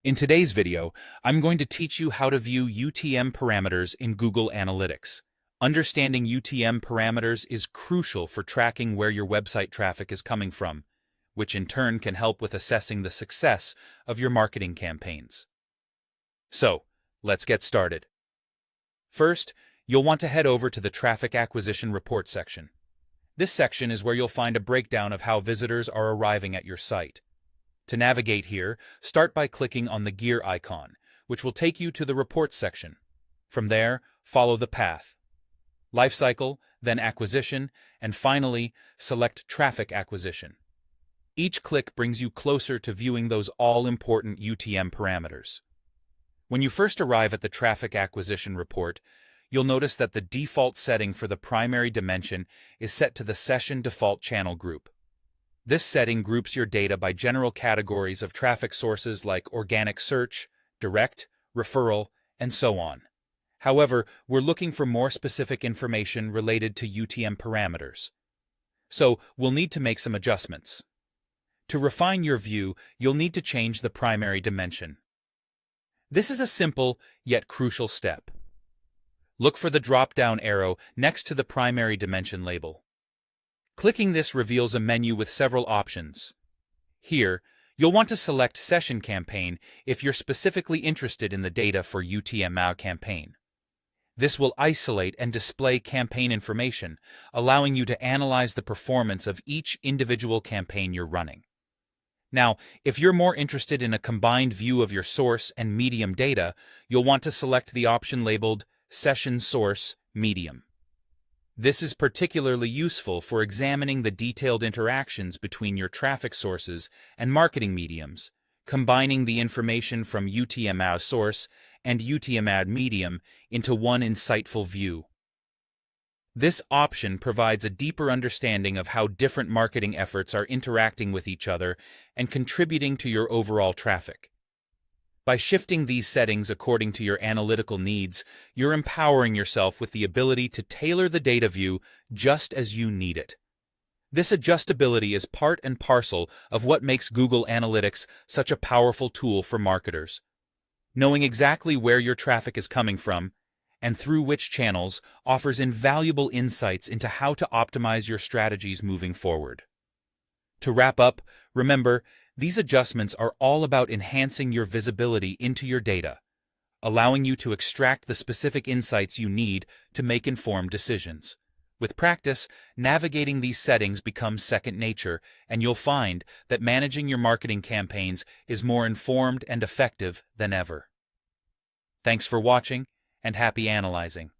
In today's video, I'm going to teach you how to view UTM parameters in Google Analytics. Understanding UTM parameters is crucial for tracking where your website traffic is coming from, which in turn can help with assessing the success of your marketing campaigns. So, let's get started. First, you'll want to head over to the Traffic Acquisition Report section. This section is where you'll find a breakdown of how visitors are arriving at your site. To navigate here, start by clicking on the gear icon, which will take you to the Reports section. From there, follow the path. Lifecycle, then Acquisition, and finally, select Traffic Acquisition. Each click brings you closer to viewing those all-important UTM parameters. When you first arrive at the Traffic Acquisition Report, you'll notice that the default setting for the primary dimension is set to the Session Default Channel Group. This setting groups your data by general categories of traffic sources like organic search, direct, referral, and so on. However, we're looking for more specific information related to UTM parameters. So, we'll need to make some adjustments. To refine your view, you'll need to change the primary dimension. This is a simple, yet crucial step. Look for the drop-down arrow next to the primary dimension label. Clicking this reveals a menu with several options. Here, you'll want to select Session Campaign if you're specifically interested in the data for UTM campaign. This will isolate and display campaign information, allowing you to analyze the performance of each individual campaign you're running. Now, if you're more interested in a combined view of your source and medium data, you'll want to select the option labeled Session Source Medium. This is particularly useful for examining the detailed interactions between your traffic sources and marketing mediums, combining the information from UTM ad source and UTM ad medium into one insightful view. This option provides a deeper understanding of how different marketing efforts are interacting with each other and contributing to your overall traffic. By shifting these settings according to your analytical needs, you're empowering yourself with the ability to tailor the data view just as you need it. This adjustability is part and parcel of what makes Google Analytics such a powerful tool for marketers. Knowing exactly where your traffic is coming from and through which channels offers invaluable insights into how to optimize your strategies moving forward. To wrap up, remember, these adjustments are all about enhancing your visibility into your data, allowing you to extract the specific insights you need to make informed decisions. With practice, navigating these settings becomes second nature, and you'll find that managing your marketing campaigns is more informed and effective than ever. Thanks for watching, and happy analyzing.